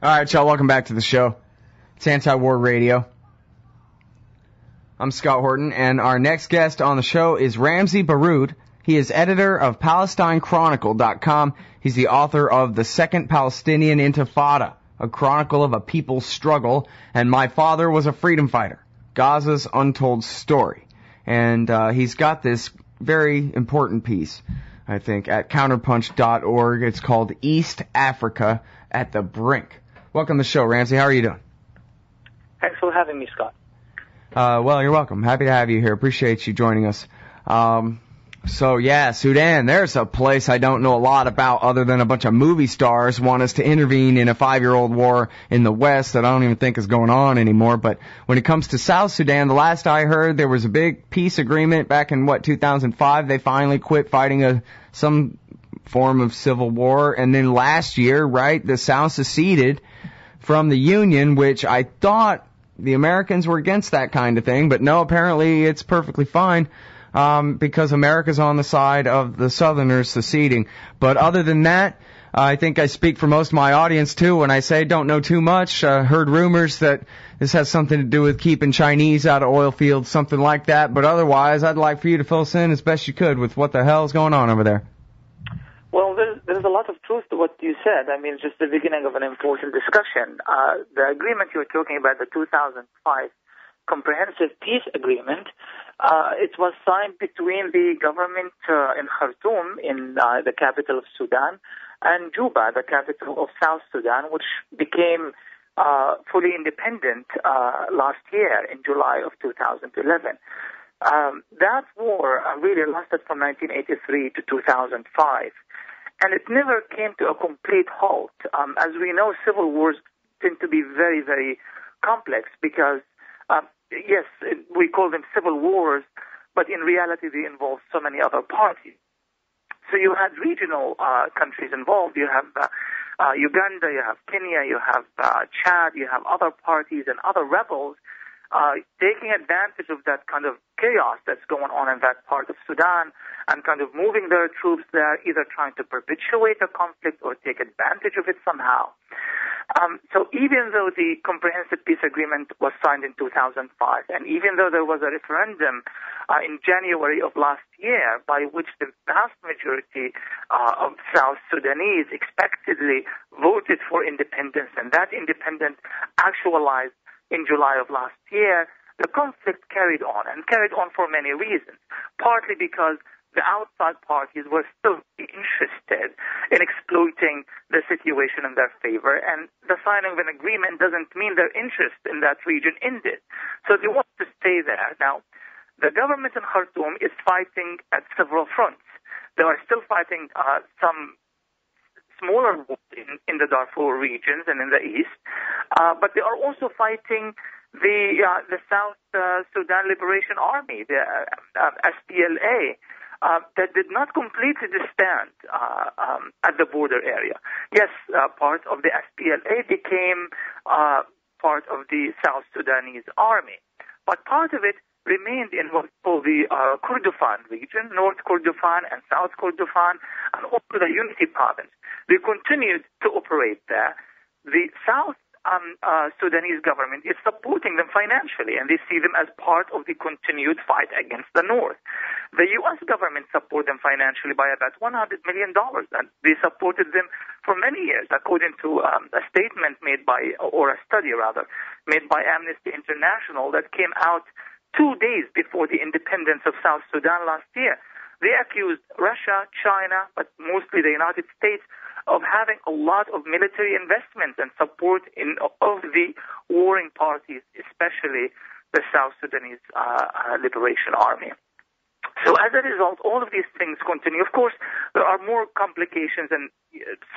All right, y'all, welcome back to the show. It's Anti-War Radio. I'm Scott Horton, and our next guest on the show is Ramzy Baroud. He is editor of PalestineChronicle.com. He's the author of The Second Palestinian Intifada, a chronicle of a people's struggle, and My Father Was a Freedom Fighter, Gaza's Untold Story. And he's got this very important piece, I think, at counterpunch.org. It's called East Africa at the Brink. Welcome to the show, Ramzy. How are you doing? Thanks for having me, Scott. Well, you're welcome. Happy to have you here. Appreciate you joining us. So, yeah, Sudan, there's a place I don't know a lot about other than a bunch of movie stars want us to intervene in a 5-year-old war in the West that I don't even think is going on anymore. But when it comes to South Sudan, the last I heard, there was a big peace agreement back in, 2005. They finally quit fighting some form of civil war. And then last year, right, the South seceded from the Union, which I thought the Americans were against that kind of thing. But no, apparently it's perfectly fine. Because America's on the side of the Southerners seceding. But other than that, I think I speak for most of my audience, too, when I say don't know too much. Heard rumors that this has something to do with keeping Chinese out of oil fields, something like that. But otherwise, I'd like for you to fill us in as best you could with what the hell is going on over there. Well, there's a lot of truth to what you said. I mean, just the beginning of an important discussion. The agreement you're talking about, the 2005 Comprehensive Peace Agreement, it was signed between the government in Khartoum, in the capital of Sudan, and Juba, the capital of South Sudan, which became fully independent last year in July of 2011. That war really lasted from 1983 to 2005, and it never came to a complete halt. As we know, civil wars tend to be very, very complex because yes, we call them civil wars, but in reality they involve so many other parties. So you had regional countries involved. You have Uganda, you have Kenya, you have Chad, you have other parties and other rebels taking advantage of that kind of chaos that's going on in that part of Sudan and kind of moving their troops there, either trying to perpetuate a conflict or take advantage of it somehow. So even though the Comprehensive Peace Agreement was signed in 2005, and even though there was a referendum in January of last year by which the vast majority of South Sudanese expectedly voted for independence, and that independence actualized in July of last year, the conflict carried on, and carried on for many reasons, partly because the outside parties were still interested in exploiting the situation in their favor, and the signing of an agreement doesn't mean their interest in that region ended. So they want to stay there. Now, the government in Khartoum is fighting at several fronts. They are still fighting some smaller wars in the Darfur regions and in the east, but they are also fighting the South Sudan Liberation Army, the SPLA, that did not completely disband at the border area. Yes, part of the SPLA became part of the South Sudanese army, but part of it remained in what's called the Kordofan region, North Kordofan and South Kordofan, and also the Unity province. They continued to operate there. The South Sudanese government is supporting them financially, and they see them as part of the continued fight against the North. The U.S. government supported them financially by about $100 million, and they supported them for many years, according to a statement made by, or a study rather, made by Amnesty International that came out 2 days before the independence of South Sudan last year. They accused Russia, China, but mostly the United States, of having a lot of military investments and support of the warring parties, especially the South Sudanese Liberation Army. So as a result, all of these things continue. Of course, there are more complications and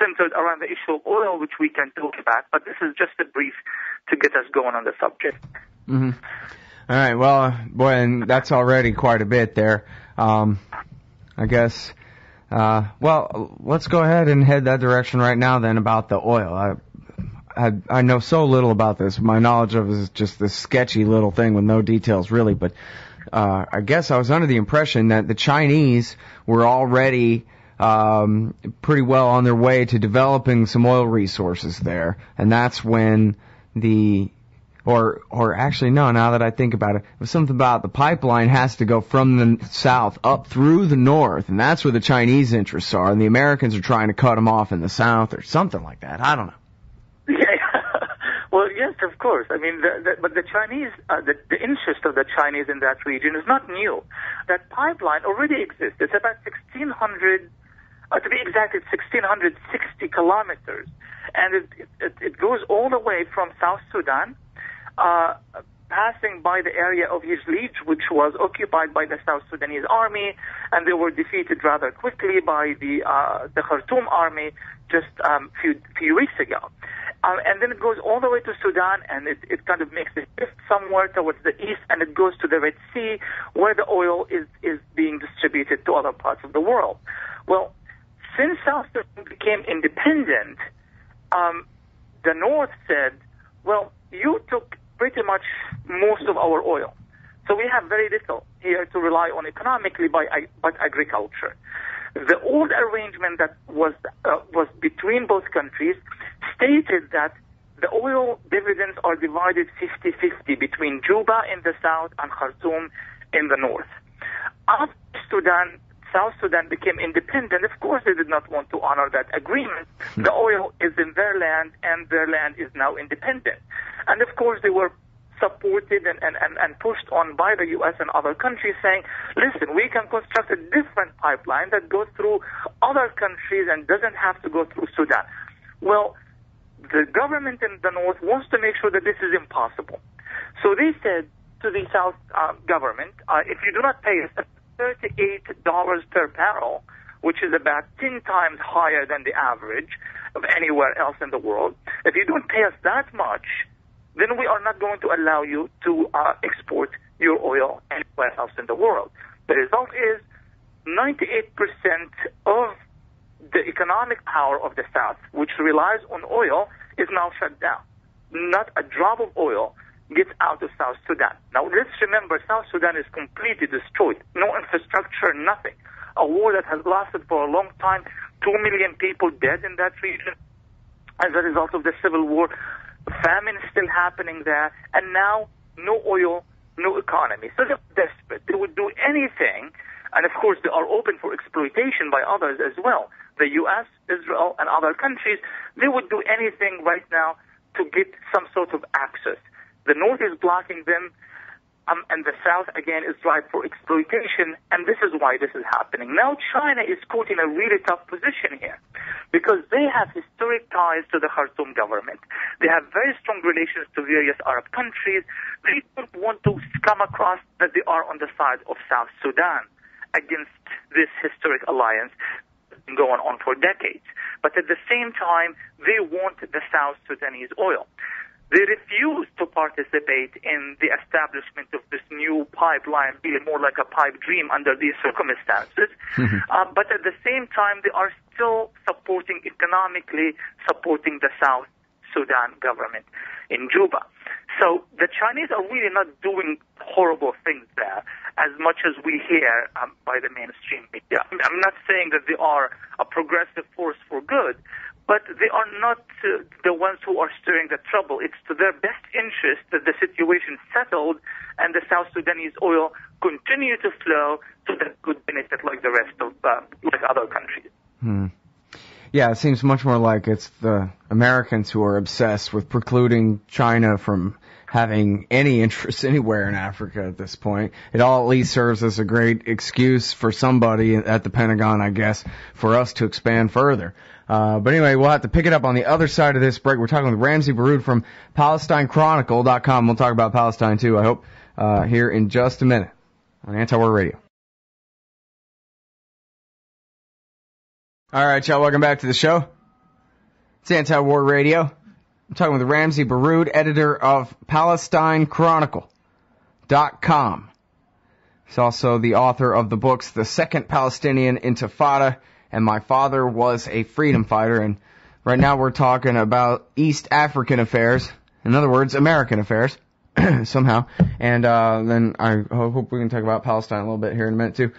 centered around the issue of oil, which we can talk about, but this is just a brief to get us going on the subject. Mm-hmm. All right, well, boy, and that's already quite a bit there. I guess, well, let's go ahead and head that direction right now then about the oil. I know so little about this. My knowledge of it is just this sketchy little thing with no details really, but I guess I was under the impression that the Chinese were already pretty well on their way to developing some oil resources there. And that's when or actually no, now that I think about it, it was something about the pipeline has to go from the south up through the north, and that's where the Chinese interests are, and the Americans are trying to cut them off in the south or something like that. I don't know. Yeah. Well, yes, of course. I mean, but the Chinese, the interest of the Chinese in that region is not new. That pipeline already exists. It's about 1,600, to be exact, it's 1,660 kilometers, and it goes all the way from South Sudan, passing by the area of Yizlij, which was occupied by the South Sudanese army, and they were defeated rather quickly by the Khartoum army just few weeks ago. And then it goes all the way to Sudan, and it kind of makes a shift somewhere towards the east, and it goes to the Red Sea, where the oil is being distributed to other parts of the world. Well, since South Sudan became independent, the North said, well, you took pretty much most of our oil. So we have very little here to rely on economically but agriculture. The old arrangement that was between both countries stated that the oil dividends are divided 50-50 between Juba in the south and Khartoum in the north. After South Sudan became independent, of course they did not want to honor that agreement. The oil is in their land, and their land is now independent. And of course they were supported and pushed on by the U.S. and other countries saying, listen, we can construct a different pipeline that goes through other countries and doesn't have to go through Sudan. Well, the government in the north wants to make sure that this is impossible. So they said to the South government, if you do not pay us $38 per barrel, which is about 10 times higher than the average of anywhere else in the world, if you don't pay us that much, then we are not going to allow you to export your oil anywhere else in the world. The result is 98% of the economic power of the South, which relies on oil, is now shut down. Not a drop of oil gets out of South Sudan. Now, let's remember, South Sudan is completely destroyed. No infrastructure, nothing. A war that has lasted for a long time, 2 million people dead in that region as a result of the civil war. Famine is still happening there, and now no oil, no economy. So they're desperate. They would do anything, and of course they are open for exploitation by others as well. The U.S., Israel, and other countries, they would do anything right now to get some sort of access. The North is blocking them, and the South, again, is ripe for exploitation, and this is why this is happening. Now China is caught in a really tough position here because they have historic ties to the Khartoum government. They have very strong relations to various Arab countries. They don't want to come across that they are on the side of South Sudan against this historic alliance that's been going on for decades. But at the same time, they want the South Sudanese oil. They refuse to participate in the establishment of this new pipeline, really more like a pipe dream under these circumstances. But at the same time, they are still economically supporting the South Sudan government in Juba. So the Chinese are really not doing horrible things there as much as we hear by the mainstream media. I'm not saying that they are a progressive force for good, but they are not the ones who are stirring the trouble. It's to their best interest that the situation settled and the South Sudanese oil continue to flow to the good benefit like the rest of like other countries. Yeah, it seems much more like it's the Americans who are obsessed with precluding China from having any interest anywhere in Africa at this point. It all at least serves as a great excuse for somebody at the Pentagon, I guess, for us to expand further. But anyway, we'll have to pick it up on the other side of this break. We're talking with Ramzy Baroud from PalestineChronicle.com. We'll talk about Palestine, too, I hope, here in just a minute on Anti-War Radio. All right, y'all, welcome back to the show. It's Anti-War Radio. I'm talking with Ramzy Baroud, editor of PalestineChronicle.com. He's also the author of the books The Second Palestinian Intifada and My Father Was a Freedom Fighter. And right now we're talking about East African affairs. In other words, American affairs, somehow. And then I hope we can talk about Palestine a little bit here in a minute, too.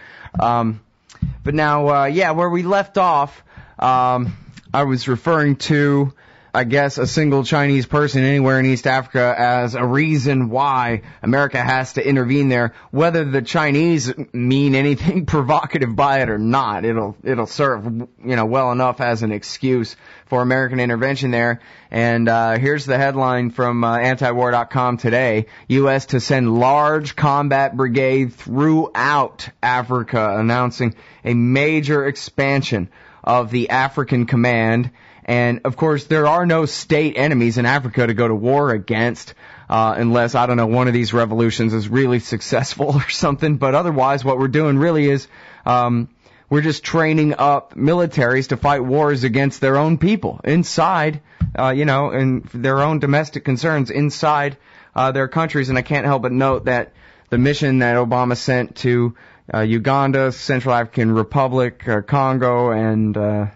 But now, where we left off, I was referring to, I guess, a single Chinese person anywhere in East Africa as a reason why America has to intervene there. Whether the Chinese mean anything provocative by it or not, it'll serve, well enough as an excuse for American intervention there. And here's the headline from antiwar.com today: U.S. to send large combat brigade throughout Africa, announcing a major expansion of the African Command. And, of course, there are no state enemies in Africa to go to war against, unless, I don't know, one of these revolutions is really successful or something. But otherwise, what we're doing really is we're just training up militaries to fight wars against their own people inside, and their own domestic concerns inside their countries. And I can't help but note that the mission that Obama sent to Uganda, Central African Republic, Congo, and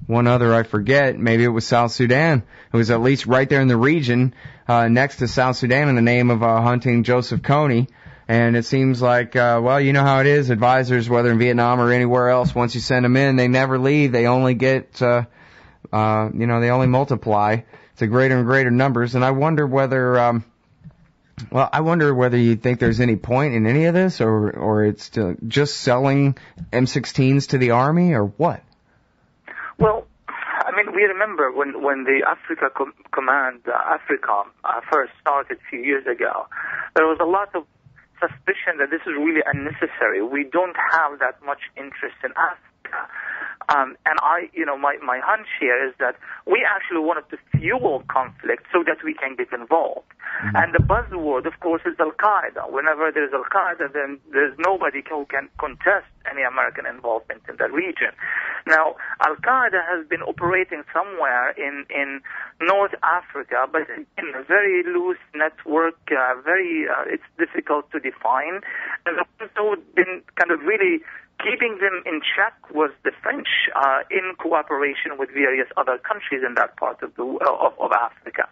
one other I forget, maybe it was South Sudan. It was at least right there in the region next to South Sudan in the name of hunting Joseph Kony. And it seems like, you know how it is, advisors, whether in Vietnam or anywhere else, once you send them in, they never leave. They only get, they only multiply to greater and greater numbers. And I wonder whether, you think there's any point in any of this, or it's just selling M16s to the army, or what? Well, I mean, we remember when the Africa Command, AFRICOM, first started a few years ago, there was a lot of suspicion that this is really unnecessary. We don't have that much interest in Africa. And my hunch here is that we actually wanted to fuel conflict so that we can get involved. Mm-hmm. And the buzzword, of course, is Al-Qaeda. Whenever there's Al-Qaeda, then there's nobody who can contest any American involvement in that region. Now, Al-Qaeda has been operating somewhere in North Africa, but in a very loose network, it's difficult to define. And also been kind of really keeping them in check was the French, in cooperation with various other countries in that part of Africa.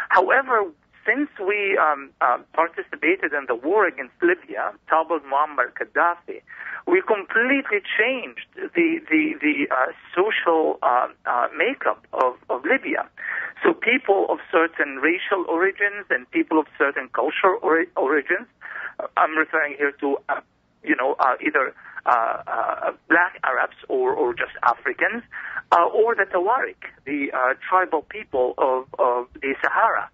However, since we participated in the war against Libya, toppled Muammar Gaddafi, we completely changed the social makeup of Libya. So people of certain racial origins and people of certain cultural origins, I'm referring here to either black Arabs or just Africans, or the Tawarik, the tribal people of the Sahara,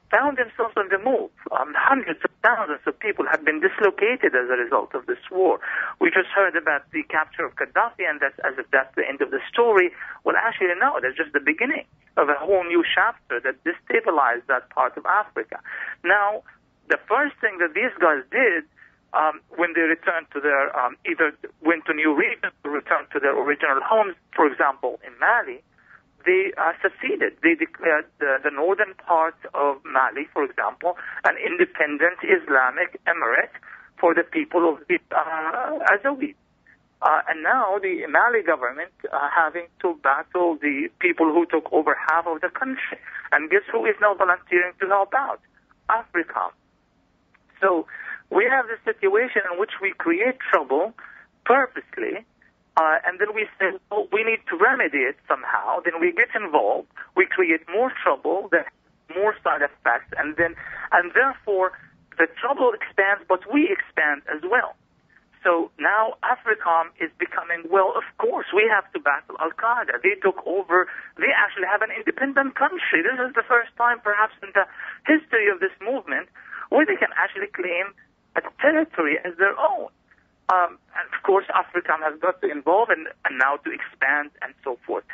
found themselves on the move. Hundreds of thousands of people have been dislocated as a result of this war. We just heard about the capture of Gaddafi, and that's as if that's the end of the story. Well, actually, no, that's just the beginning of a whole new chapter that destabilized that part of Africa. Now, the first thing that these guys did when they returned to their, either went to new regions or returned to their original homes, for example, in Mali, they seceded. They declared the northern part of Mali, for example, an independent Islamic emirate for the people of the Azawid. And now the Mali government having to battle the people who took over half of the country. And guess who is now volunteering to help out? Africa. So we have this situation in which we create trouble purposely, and then we say, well, we need to remedy it somehow. Then we get involved, we create more trouble, then more side effects, and therefore the trouble expands, but we expand as well. So now AFRICOM is becoming, well, of course, we have to battle Al-Qaeda. They took over. They actually have an independent country. This is the first time, perhaps, in the history of this movement where they can actually claim a territory as their own. And of course, AFRICOM has got to involve and now to expand and so forth.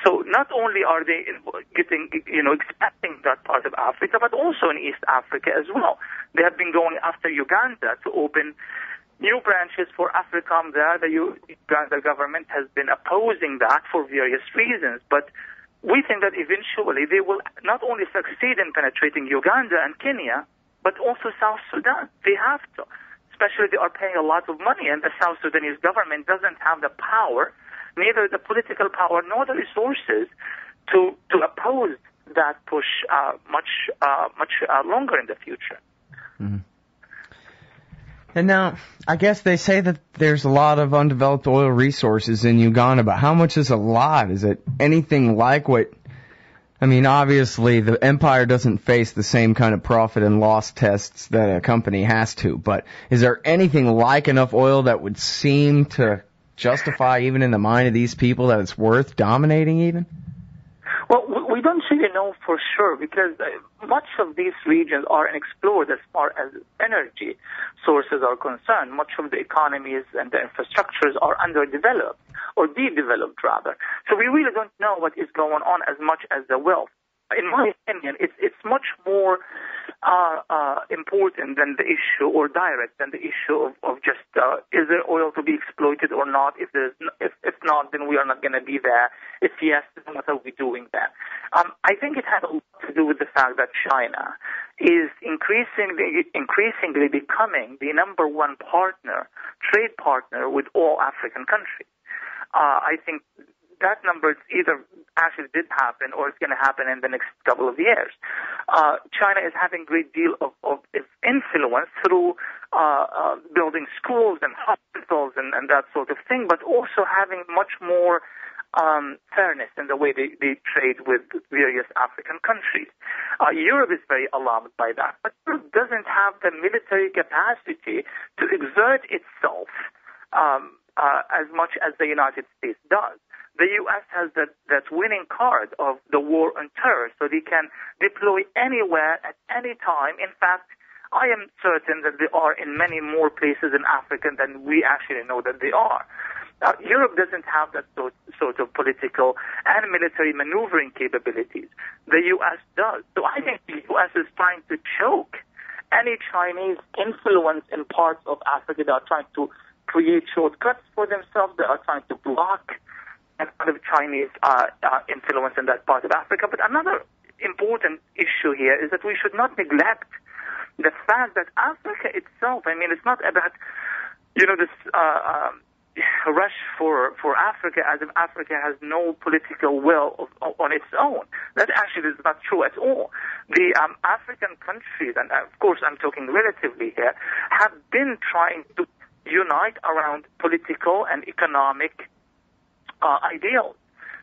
So not only are they expanding that part of Africa, but also in East Africa as well. They have been going after Uganda to open new branches for AFRICOM there. The Uganda government has been opposing that for various reasons, but we think that eventually they will not only succeed in penetrating Uganda and Kenya, but also South Sudan. They have to. Especially they are paying a lot of money, and the South Sudanese government doesn't have the power, neither the political power nor the resources to oppose that push much longer in the future. Mm-hmm. And now, I guess they say that there's a lot of undeveloped oil resources in Uganda, but how much is a lot? Is it anything like what... I mean, obviously, the empire doesn't face the same kind of profit and loss tests that a company has to, but is there anything like enough oil that would seem to justify, even in the mind of these people, that it's worth dominating even? Well, we don't really know for sure because much of these regions are unexplored as far as energy sources are concerned. Much of the economies and the infrastructures are underdeveloped or developed rather. So we really don't know what is going on as much as the wealth. In my opinion, it's much more important than the issue, or direct than the issue of just is there oil to be exploited or not? If not, then we are not going to be there. If yes, then what are we doing there? I think it has a lot to do with the fact that China is increasingly becoming the number one trade partner with all African countries. I think that number either actually did happen or it's going to happen in the next couple of years. China is having a great deal of influence through building schools and hospitals and that sort of thing, but also having much more fairness in the way they trade with various African countries. Europe is very alarmed by that, but Europe doesn't have the military capacity to exert itself as much as the United States does. The U.S. has that winning card of the war on terror, so they can deploy anywhere at any time. In fact, I am certain that they are in many more places in Africa than we actually know that they are. Europe doesn't have that sort of political and military maneuvering capabilities. The U.S. does. So I think the U.S. is trying to choke any Chinese influence in parts of Africa. They are trying to create shortcuts for themselves. They are trying to block that kind of Chinese influence in that part of Africa. But another important issue here is that we should not neglect the fact that Africa itself, I mean, it's not about, this rush for Africa as if Africa has no political will on its own. That actually is not true at all. The African countries, and of course I'm talking relatively here, have been trying to unite around political and economic ideals.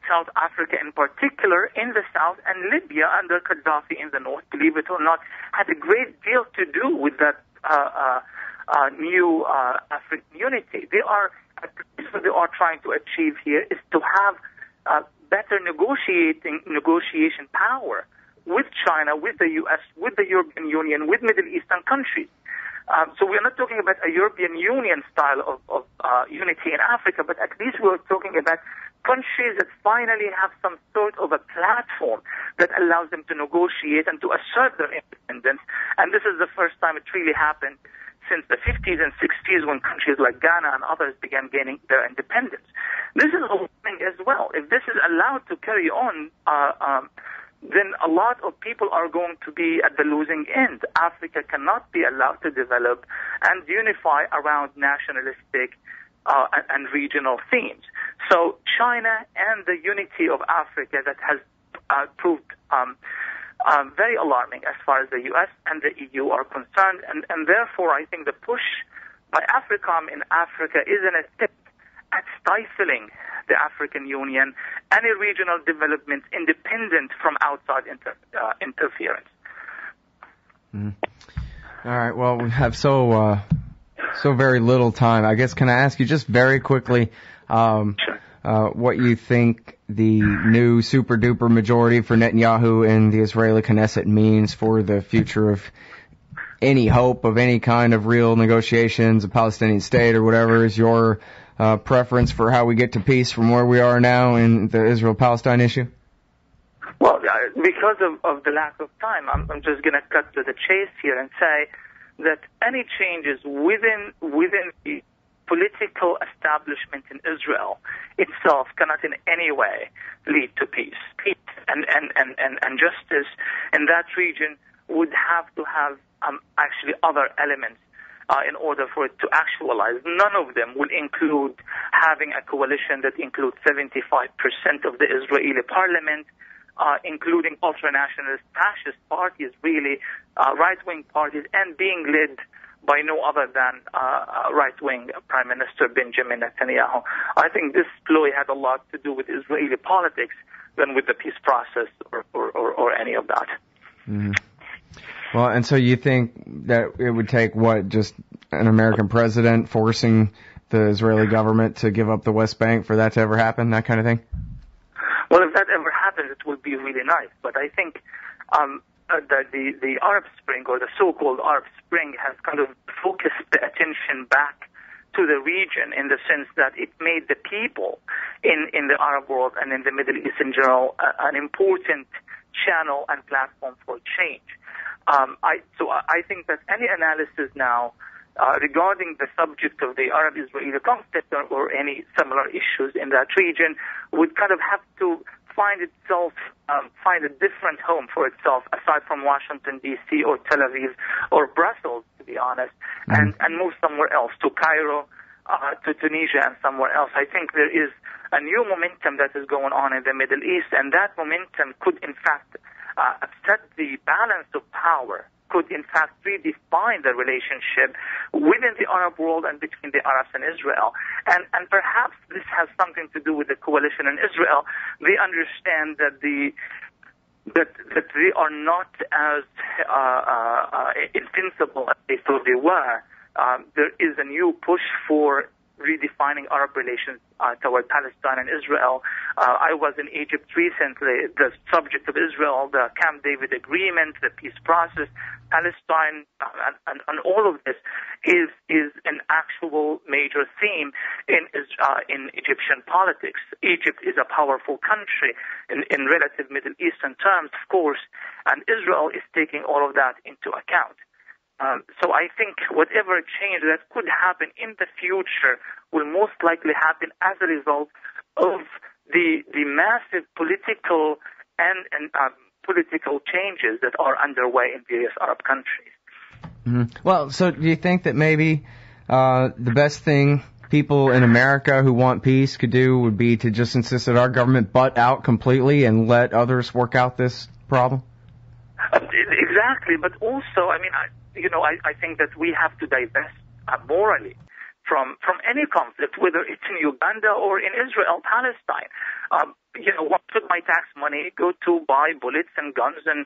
South Africa in particular in the south and Libya under Gaddafi in the north, believe it or not, had a great deal to do with that new African unity. What they are trying to achieve here is to have better negotiation power with China, with the U.S., with the European Union, with Middle Eastern countries. So we're not talking about a European Union style of unity in Africa, but at least we're talking about countries that finally have some sort of a platform that allows them to negotiate and to assert their independence. And this is the first time it really happened since the 50s and 60s when countries like Ghana and others began gaining their independence. This is a thing as well. If this is allowed to carry on, then a lot of people are going to be at the losing end. Africa cannot be allowed to develop and unify around nationalistic and regional themes. So China and the unity of Africa that has proved very alarming as far as the U.S. and the EU are concerned, and therefore I think the push by AFRICOM in Africa is an attempt at stifling the African Union, any regional development independent from outside interference. Mm. All right. Well, we have so very little time. I guess can I ask you just very quickly what you think the new super duper majority for Netanyahu in the Israeli Knesset means for the future of any hope of any kind of real negotiations, a Palestinian state or whatever is your preference for how we get to peace from where we are now in the Israel-Palestine issue? Well, because of the lack of time, I'm just going to cut to the chase here and say that any changes within the political establishment in Israel itself cannot in any way lead to peace. Peace and justice in that region would have to have actually other elements in order for it to actualize. None of them will include having a coalition that includes 75% of the Israeli parliament, including ultranationalist fascist parties, really right-wing parties, and being led by no other than right-wing Prime Minister Benjamin Netanyahu. I think this ploy had a lot to do with Israeli politics than with the peace process or any of that. Mm-hmm. Well, and so you think that it would take, just an American president forcing the Israeli government to give up the West Bank for that to ever happen, that kind of thing? Well, if that ever happens, it would be really nice. But I think the Arab Spring, or the so-called Arab Spring, has kind of focused the attention back to the region in the sense that it made the people in the Arab world and in the Middle East in general an important channel and platform for change. So I think that any analysis now regarding the subject of the Arab-Israeli conflict or any similar issues in that region would kind of have to find a different home for itself aside from Washington, D.C. or Tel Aviv or Brussels, to be honest, and move somewhere else, to Cairo, to Tunisia and somewhere else. I think there is a new momentum that is going on in the Middle East, and that momentum could, in fact, upset the balance of power, could in fact redefine the relationship within the Arab world and between the Arabs and Israel. And perhaps this has something to do with the coalition in Israel. They understand that that they are not as invincible as they thought they were. There is a new push for redefining Arab relations toward Palestine and Israel. I was in Egypt recently. The subject of Israel, the Camp David agreement, the peace process, Palestine, and all of this is an actual major theme in Egyptian politics. Egypt is a powerful country in relative Middle Eastern terms, of course, and Israel is taking all of that into account. So I think whatever change that could happen in the future will most likely happen as a result of the massive political and political changes that are underway in various Arab countries. Mm-hmm. Well, so do you think that maybe the best thing people in America who want peace could do would be to just insist that our government butt out completely and let others work out this problem? Exactly, but also, I mean, I think that we have to divest morally from any conflict, whether it's in Uganda or in Israel, Palestine. What should my tax money go to buy bullets and guns and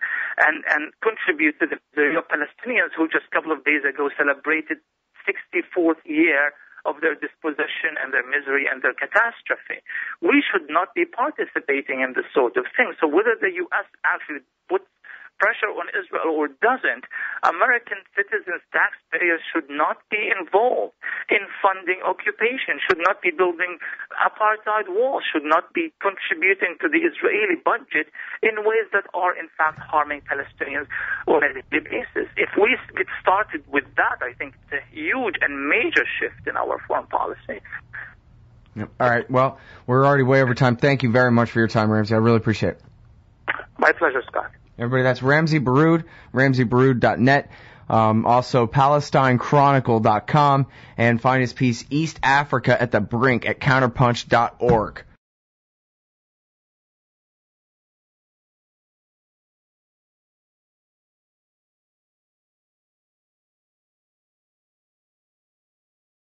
contribute to the Palestinians who just a couple of days ago celebrated 64th year of their dispossession and their misery and their catastrophe? We should not be participating in this sort of thing. So whether the U.S. actually puts pressure on Israel or doesn't, American citizens, taxpayers should not be involved in funding occupation, should not be building apartheid walls, should not be contributing to the Israeli budget in ways that are in fact harming Palestinians on a daily basis. If we get started with that, I think it's a huge and major shift in our foreign policy. Yep. All right. Well, we're already way over time. Thank you very much for your time, Ramzy. I really appreciate it. My pleasure, Scott. Everybody, that's Ramzy Baroud, RamzyBaroud.net. Also, PalestineChronicle.com, and find his piece East Africa at the Brink at counterpunch.org.